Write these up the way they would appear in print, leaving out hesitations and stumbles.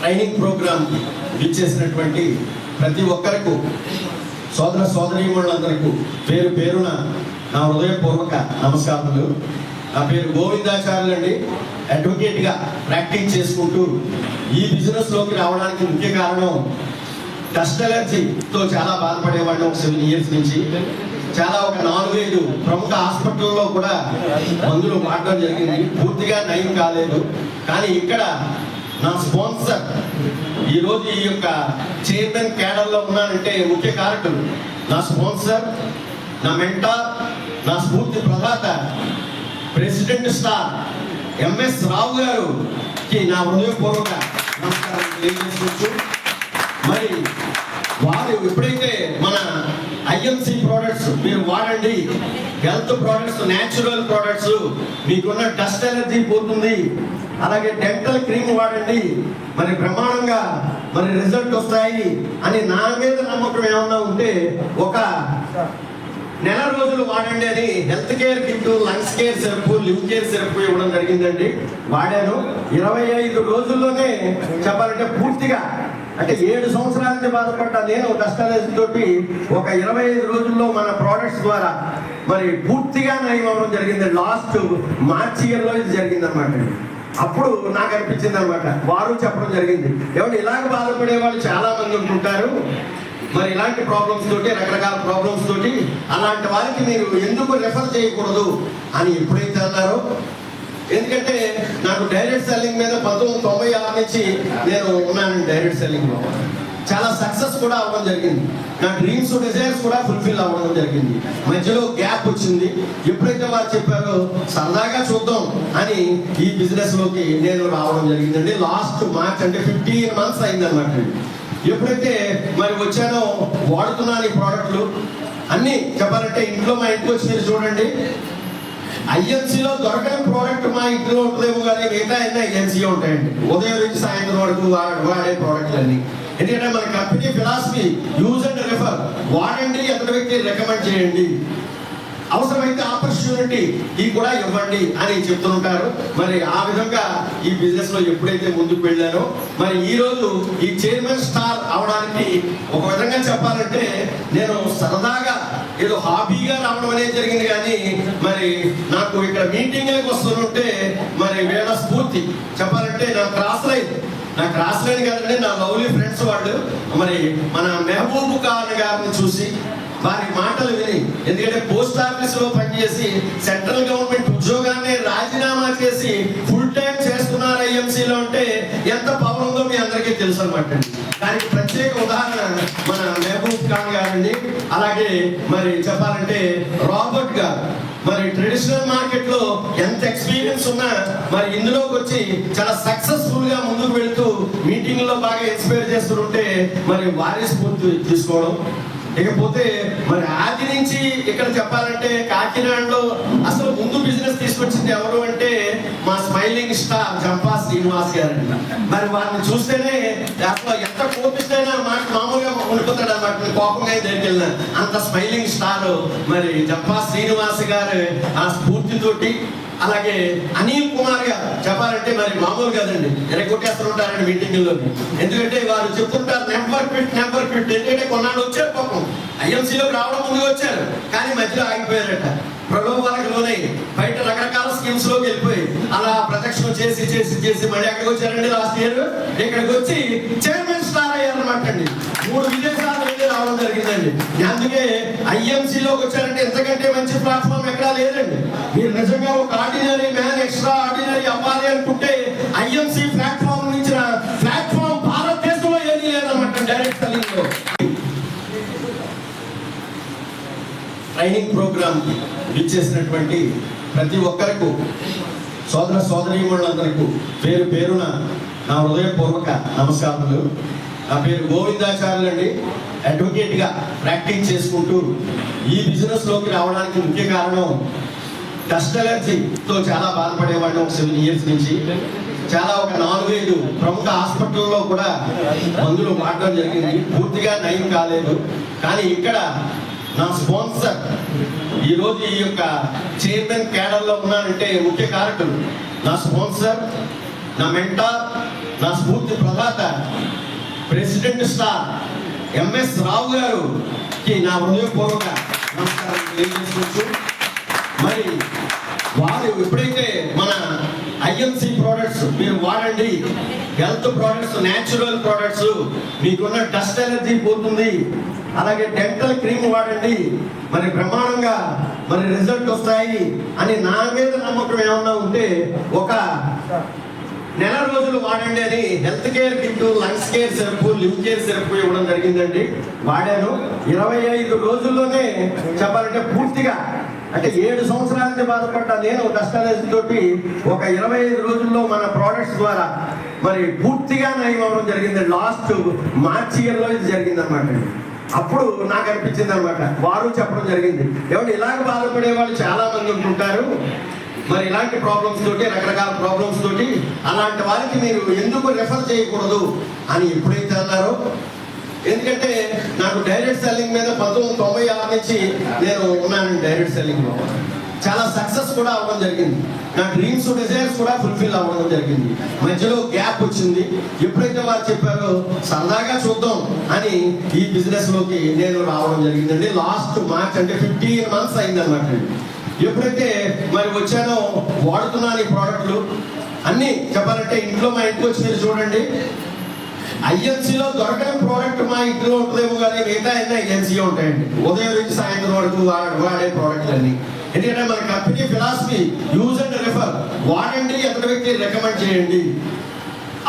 Training programme ఇచ్చేసినటువంటి ప్రతి ఒక్కరికి సోదర సోదరీమణులందరికీ పేరు పేరున నా హృదయపూర్వక నమస్కారములు. నా పేరు గోవిందాచార్యులు అండి. అడ్వకేట్గా ప్రాక్టీస్ చేసుకుంటూ ఈ బిజినెస్లోకి రావడానికి ముఖ్య కారణం డస్ట్ అలర్జీతో చాలా బాధపడేవాడిని. ఒక 7 years నుంచి చాలా ఒక 4-5 ప్రముఖ హాస్పిటల్లో కూడా మందులు వాడడం జరిగింది. పూర్తిగా నయం కాలేదు. కానీ ఇక్కడ నా స్పాన్సర్ ఈరోజు ఈ యొక్క చైర్మన్ క్యాడర్లో ఉన్నానంటే ముఖ్య కారకులు నా స్పాన్సర్, నా మెంటార్, నా స్ఫూర్తి ప్రదాత ప్రెసిడెంట్ స్టార్ ఎంఎస్ రావు గారుకి నా హృదయపూర్వక నమస్కారం తెలియజేసుకోవచ్చు. మరి వారు ఎప్పుడైతే మన ఐఎంసి ప్రోడక్ట్స్ మీరు వాడండి, హెల్త్ ప్రోడక్ట్స్, న్యాచురల్ ప్రోడక్ట్స్, మీకున్న డస్ట్ ఎలర్జీ పోతుంది, అలాగే డెంటల్ క్రీమ్ వాడండి, మరి బ్రహ్మాండంగా మరి రిజల్ట్ వస్తాయి అని నా మీద నమ్మకం ఏమన్నా ఉంటే ఒక నెల రోజులు వాడండి అని health care kit, lungs care syrup, live care syrup ఇవ్వడం జరిగిందండి. వాడాను. 25 రోజుల్లోనే చెప్పాలంటే పూర్తిగా, అంటే 7 సంవత్సరాల నుంచి బాధపడ్డా నేను డస్ట్ అలర్జీ తోటి ఒక 25 రోజుల్లో మన ప్రోడక్ట్స్ ద్వారా మరి పూర్తిగా నయం అవ్వడం జరిగింది. లాస్ట్ మార్చి ఇయర్లో ఇది జరిగింది అనమాట. అప్పుడు నాకు అనిపించింది అనమాట, వారు చెప్పడం జరిగింది, ఏమంటే ఇలాగ బాధపడే వాళ్ళు చాలా మంది ఉంటుంటారు, మరి ఇలాంటి ప్రాబ్లమ్స్ తోటి, రకరకాల ప్రాబ్లమ్స్ తోటి, అలాంటి వారికి మీరు ఎందుకు రెఫర్ చేయకూడదు అని ఎప్పుడైతే అన్నారో, ఎందుకంటే నాకు డైరెక్ట్ సెల్లింగ్ మీద 1996 నుంచి నేను ఉన్నాను డైరెక్ట్ సెల్లింగ్ లో. చాలా సక్సెస్ కూడా అవ్వడం జరిగింది. నా డ్రీమ్స్, డిజైర్స్ కూడా ఫుల్ఫిల్ అవ్వడం జరిగింది. మధ్యలో గ్యాప్ వచ్చింది. ఎప్పుడైతే వారు చెప్పారో సరదాగా చూద్దాం అని ఈ బిజినెస్ లోకి నేను రావడం జరిగిందండి. లాస్ట్ మార్చ్, అంటే 15 months అయిందన్నమాట. ఎప్పుడైతే మరి వచ్చానో వాడుతున్నాను ఈ ప్రోడక్ట్లు అన్ని. చెప్పాలంటే ఇంట్లో మా ఇంటికి వచ్చి మీరు చూడండి, ఐఎన్సీలో దొరకని ప్రోడక్ట్ మా ఇంట్లో ఉంటుందేమో కానీ మిగతా అన్నీ ఐఎన్సీలో ఉంటాయండి. ఉదయం నుంచి సాయంత్రం వరకు వాడే ప్రోడక్ట్లు అన్ని. ఎందుకంటే మన company philosophy use and refer, వాడండి, ఎదుటి వ్యక్తి రికమెండ్ చేయండి, అవసరమైతే ఆపర్చునిటీ ఈ కూడా ఇవ్వండి అని చెప్తుంటారు. మరి ఆ విధంగా ఈ బిజినెస్ లో ఎప్పుడైతే ముందుకు వెళ్ళానో, మరి ఈ రోజు ఈ చైర్మన్ స్టార్ అవడానికి ఒక విధంగా చెప్పాలంటే నేను సరదాగా ఏదో హాబీగా రావడం అనేది జరిగింది. కానీ మరి నాకు ఇక్కడ మీటింగ్లకు వస్తుంటే మరి వీళ్ళ స్ఫూర్తి చెప్పాలంటే నా క్రాస్ లైన్ కాదండి, నా లవ్లీ ఫ్రెండ్స్ వాళ్ళు మరి మన మెహబూబ్ ఖాన్ గారిని చూసి వారి మాటలు విని, ఎందుకంటే పోస్ట్ ఆఫీస్ లో పనిచేసి సెంట్రల్ గవర్నమెంట్ ఉద్యోగాన్ని రాజీనామా చేసి ఫుల్ టైం చేస్తున్నారు ఐఎంసీలో అంటే ఎంత పవర్ ఉందో మీ అందరికీ తెలుసు అనమాట. దానికి ప్రత్యేక ఉదాహరణ మన మెహబూబ్ ఖాన్ గారండి. అలాగే మరి చెప్పాలంటే రాబర్ట్ గారు, మరి ట్రెడిషనల్ మార్కెట్ లో ఎంత ఎక్స్పీరియన్స్ ఉన్నా మరి ఇందులోకి వచ్చి చాలా సక్సెస్ఫుల్ గా ముందుకు వెళ్తూ మీటింగ్ లో బాగా ఇన్స్పైర్ చేస్తుంటే మరి వారి స్ఫూర్తి తీసుకోవడం. ఇకపోతే మరి ఆది నుంచి ఇక్కడ చెప్పాలంటే కాకినాడలో అసలు ముందు బిజినెస్ తీసుకొచ్చింది ఎవరు అంటే మా స్మైలింగ్ స్టార్ జంపా శ్రీనివాస్ గారంట. మరి వారిని చూస్తేనే అసలు ఎంత కోపిస్తేనే మామూలుగా ఉండిపోతాడు అన్నమాట, కోపంగా దగ్గరికి వెళ్ళిన అంత స్మైలింగ్ స్టార్ మరి జంపా శ్రీనివాస్ గారు ఆ స్ఫూర్తితోటి. అలాగే అనిల్ కుమార్ గారు చెప్పాలంటే మరి మామూలు కదండి, ఎరగొట్టేస్తుంటారండి మీటింగ్లో. ఎందుకంటే వారు చెప్తుంటారు నెంబర్ ఫిట్. ఎందుకంటే కొన్నాళ్ళు వచ్చారు పాపం, ఐఎంసీలోకి రావడం ముందుకు వచ్చారు, కానీ మధ్యలో ఆగిపోయారట. ప్రలోభాలకు లోనై బయట రకరకాల స్కీమ్స్ లోకి వెళ్ళిపోయి అలా ప్రదక్షిణ చేసి మళ్ళీ ఎక్కడికి వచ్చారండి లాస్ట్ ఇయర్ ఇక్కడికి వచ్చి చైర్మన్ స్టార్ అయ్యారన్నమాట అండి. 3 విదేశాలు వెళ్ళి రావడం జరిగిందండి. అందుకే ఐఎంసీలోకి వచ్చారంటే ఎంతకంటే మంచి ప్లాట్ఫామ్ ఎక్కడా లేదండి. మీరు నిజంగా ఒక ఆర్డినరీ మ్యాన్ ఎక్స్ట్రా ఆర్డినరీ అవ్వాలి అనుకుంటే ఐఎంసీ ప్లాట్ఫామ్ నుంచి ప్లాట్ఫామ్ భారతదేశంలో ఏమీ లేదన్నమాట. డైరెక్ట్ సెల్లింగ్ లో ట్రైనింగ్ ప్రోగ్రామ్ ఇచ్చేసినటువంటి ప్రతి ఒక్కరికి సోదర సోదరీమణులందరికీ పేరు పేరున నా హృదయపూర్వక నమస్కారములు. నా పేరు గోవిందాచార్యులు అండి. అడ్వకేట్గా ప్రాక్టీస్ చేసుకుంటూ ఈ బిజినెస్లోకి రావడానికి ముఖ్య కారణం డస్ట్ అలర్జీతో చాలా బాధపడేవాడిని. ఒక 7 years నుంచి చాలా ఒక 4-5 ప్రముఖ హాస్పిటల్లో కూడా మందులు వాడడం జరిగింది. పూర్తిగా నయం కాలేదు. కానీ ఇక్కడ నా స్పాన్సర్ ఈరోజు ఈ యొక్క చైర్మన్ క్యాడర్లో ఉన్నానంటే ముఖ్య కారకులు నా స్పాన్సర్, నా మెంటార్, నా స్ఫూర్తి ప్రదాత ప్రెసిడెంట్ స్టార్ ఎంఎస్ రావు గారుకి నా హృదయపూర్వక నమస్కారం తెలియజేసుకోవచ్చు. మరి వారు ఎప్పుడైతే మన ఐఎంసి ప్రోడక్ట్స్ మీరు వాడండి, హెల్త్ ప్రోడక్ట్స్, న్యాచురల్ ప్రోడక్ట్స్, మీకున్న డస్ట్ ఎలర్జీ పోతుంది, అలాగే డెంటల్ క్రీమ్ వాడండి, మరి బ్రహ్మాండంగా మరి రిజల్ట్ వస్తాయి అని నా మీద నమ్మకం ఏమన్నా ఉంటే ఒక నెల రోజులు వాడండి అని health care kit, lungs care syrup, live care syrup ఇవ్వడం జరిగిందండి. వాడాను. 25 రోజుల్లోనే చెప్పాలంటే పూర్తిగా, అంటే 7 సంవత్సరాల నుంచి బాధపడ్డా నేను డస్ట్ అలర్జీ తోటి ఒక 25 రోజుల్లో మన ప్రోడక్ట్స్ ద్వారా మరి పూర్తిగా నయం అవ్వడం జరిగింది. లాస్ట్ మార్చి ఇయర్లో ఇది జరిగింది అనమాట. అప్పుడు నాకు అనిపించింది అనమాట, వారు చెప్పడం జరిగింది, ఎవరు ఇలాగ బాధపడే వాళ్ళు చాలా మంది ఉంటుంటారు, మరి ఇలాంటి ప్రాబ్లమ్స్ తోటి, రకరకాల ప్రాబ్లమ్స్ తోటి, అలాంటి వారికి మీరు ఎందుకు రెఫర్ చేయకూడదు అని ఎప్పుడైతే అన్నారో. ఎందుకంటే నాకు డైరెక్ట్ సెల్లింగ్ మీద 1996 నుంచి నేను ఉన్నాను డైరెక్ట్ సెల్లింగ్ లో. చాలా సక్సెస్ కూడా అవ్వడం జరిగింది. నా డ్రీమ్స్, డిజైర్స్ కూడా ఫుల్ఫిల్ అవ్వడం జరిగింది. మధ్యలో గ్యాప్ వచ్చింది. ఎప్పుడైతే వారు చెప్పారో సరదాగా చూద్దాం అని ఈ బిజినెస్ లోకి నేను రావడం జరిగిందండి. లాస్ట్ మార్చ్, అంటే 15 months అయిందన్నమాట. ఎప్పుడైతే మరి వచ్చానో వాడుతున్నాను ఈ ప్రోడక్ట్లు అన్ని. చెప్పాలంటే ఇంట్లో మా ఇంటికి వచ్చి మీరు చూడండి, ఐఎన్సీలో దొరకని ప్రోడక్ట్ మా ఇంట్లో ఉంటుందేమో కానీ మిగతా అన్నీ ఐఎన్సీ ఉంటాయండి. ఉదయం నుంచి సాయంత్రం వరకు వాడే ప్రోడక్ట్లు అన్ని. ఎందుకంటే మన company philosophy use and refer, వాడండి, ఎదుటి వ్యక్తి రికమెండ్ చేయండి,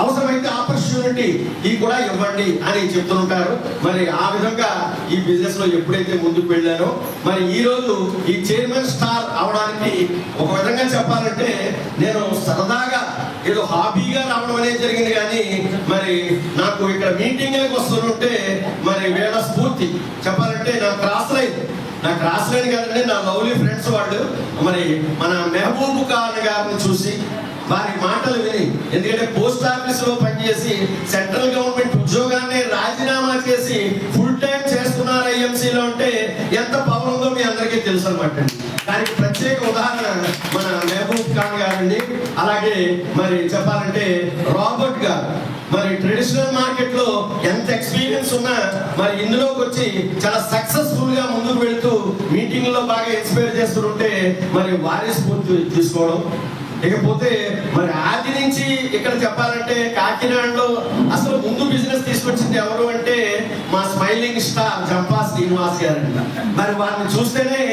అవసరమైతే ఆపర్చునిటీ ఈ కూడా ఇవ్వండి అని చెప్తుంటారు. మరి ఆ విధంగా ఈ బిజినెస్ లో ఎప్పుడైతే ముందుకు వెళ్ళానో, మరి ఈ రోజు ఈ చైర్మన్ స్టార్ అవడానికి ఒక విధంగా చెప్పాలంటే నేను సరదాగా ఏదో హాబీగా రావడం అనేది జరిగింది. కానీ మరి నాకు ఇక్కడ మీటింగ్లకు వస్తుంటే మరి వీళ్ళ స్ఫూర్తి చెప్పాలంటే నా క్రాస్ లైన్ కాదండి, నా లవ్లీ ఫ్రెండ్స్ వాళ్ళు మరి మన మెహబూబ్ ఖాన్ గారిని చూసి వారి మాటలు విని, ఎందుకంటే పోస్ట్ ఆఫీస్ లో పనిచేసి సెంట్రల్ గవర్నమెంట్ ఉద్యోగాన్ని రాజీనామా చేసి ఫుల్ టైం చేస్తున్నారు ఐఎంసీలో అంటే ఎంత పవర్ ఉందో మీ అందరికీ తెలుసు అనమాట. దానికి ప్రత్యేక ఉదాహరణ మన మెహబూబ్ ఖాన్ గారండి. అలాగే మరి చెప్పాలంటే రాబర్ట్ గారు, మరి ట్రెడిషనల్ మార్కెట్ లో ఎంత ఎక్స్పీరియన్స్ ఉన్నా మరి ఇందులోకి వచ్చి చాలా సక్సెస్ఫుల్ గా ముందుకు వెళుతూ మీటింగ్ లో బాగా ఇన్స్పైర్ చేస్తుంటే మరి వారి స్ఫూర్తి తీసుకోవడం. ఇకపోతే మరి ఆది నుంచి ఇక్కడ చెప్పాలంటే కాకినాడలో అసలు ముందు బిజినెస్ తీసుకొచ్చింది ఎవరు అంటే మా స్మైలింగ్ స్టార్ జంపా శ్రీనివాస్ గారండి. మరి వారిని చూస్తేనే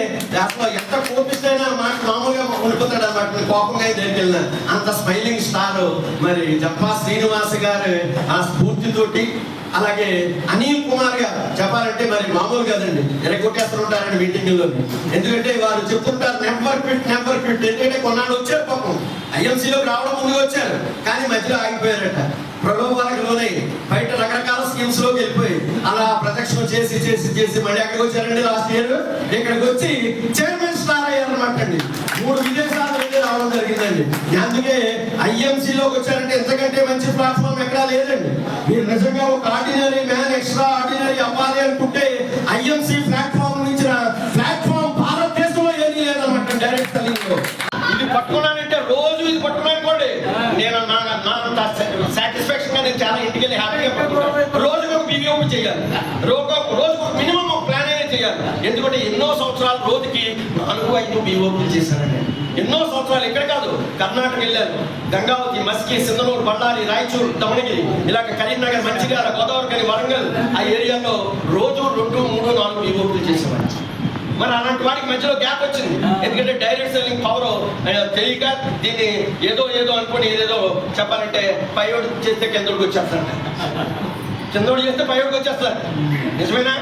అసలు ఎంత కోపిస్తేనే మాట మామూలుగా ఉండిపోతాడు అన్నమాట, కోపంగా దగ్గరికి వెళ్ళిన అంత స్మైలింగ్ స్టార్ మరి జంపా శ్రీనివాస్ గారు ఆ స్ఫూర్తితోటి. అలాగే అనిల్ కుమార్ గారు చెప్పాలంటే మరి మామూలు కదండి, ఎరగొట్టేస్తుంటారండి మీటింగ్లో. ఎందుకంటే వారు చెప్తుంటారు నెంబర్ ఫిట్. ఎందుకంటే కొన్నాళ్ళు వచ్చారు పాపం, ఐఎంసీలోకి రావడం ముందుకు వచ్చారు కానీ మధ్యలో ఆగిపోయారట. ప్రలోభాలకు లోనై బయట రకరకాల స్కీమ్స్ లోకి వెళ్ళిపోయి అలా ప్రదక్షిణ చేసి చేసి చేసి మళ్ళీ ఎక్కడికి వచ్చారండి లాస్ట్ ఇయర్ ఇక్కడికి వచ్చి చైర్మన్ స్టార్ అయ్యారన్నమాట అండి. 3 విదేశాలు వెళ్ళి రావడం జరిగిందండి. అందుకే ఐఎంసీలోకి వచ్చారంటే ఎంతకంటే మంచి ప్లాట్ఫామ్ ఎక్కడా లేదండి. మీరు నిజంగా ఒక ఆర్డినరీ మ్యాన్ ఎక్స్ట్రా ఆర్డినరీ అవ్వాలి అనుకుంటే ఐఎంసీ ప్లాట్ఫామ్ నుంచి ప్లాట్ఫామ్ భారతదేశంలో ఏది లేదన్నమాట. డైరెక్ట్ సెల్లింగ్ లో ఇది పట్టుకున్నానంటే రోజు ఇది పట్టుకున్నానుకోండి, నేను సాటిస్ఫాక్షన్ గా నేను చాలా ఇంటికి వెళ్ళి హ్యాపీగా పట్టుకుంటాను. రోజుకు ఒక బిగిఓపి చేయాలి, రోజుకు మినిమం ఒక ప్లాన్ అనేది చేయాలి. ఎందుకంటే ఎన్నో సంవత్సరాలు రోజుకి 4-5 బిఓపి చేశానండి. ఎన్నో సంవత్సరాలు ఇక్కడ కాదు, కర్ణాటక వెళ్ళాను, గంగావతి, మస్కి, సింధనూరు, బళ్ళారి, రాయచూరు, దమనగిరి, ఇలాగ కరీంనగర్, మంచిర్యాల, గోదావరి, వరంగల్ ఆ ఏరియాలో రోజు 2-3-4 బిఓపి చేసేవాడిని. మరి అలాంటి వాడికి మధ్యలో గ్యాప్ వచ్చింది. ఎందుకంటే డైరెక్ట్ సెల్లింగ్ పవర్ తెలియక దీన్ని ఏదో అనుకుని ఏదేదో చెప్పాలంటే పైవాడు చేస్తే కిందోడికి వచ్చేస్తాడు, కిందోడు చేస్తే పైవాడికి వచ్చేస్తాడు. నిజమేనా?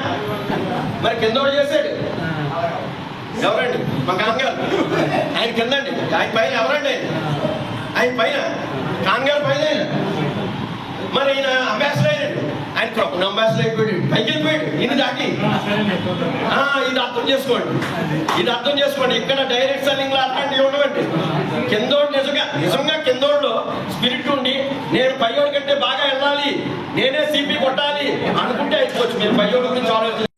మరి కిందోడు చేసాడు ఎవరండి? మా కాంగారు. ఆయన కిందండి, ఆయన పైన ఎవరండి? ఆయన పైన కాంగారు పైన. మరి ఈయన అంబాసిడర్ అయ్యాడు, ఆయన ప్రొఫెషనల్ అంబాసిడర్ అయిపోయాడు, పైకి వెళ్ళిపోయాడు ఈయన దాటి. ఇది అర్థం చేసుకోండి. ఇక్కడ డైరెక్ట్ సెల్లింగ్ లో అలాంటివి ఉండవండి. కిందోడు నిజంగా కిందోడులో స్పిరిట్ ఉండి నేను పైయోడి కంటే బాగా వెళ్ళాలి, నేనే సిపి కొట్టాలి అనుకుంటే అయిపోవచ్చు. మీరు పైయోడి గురించి ఆలోచించాలి.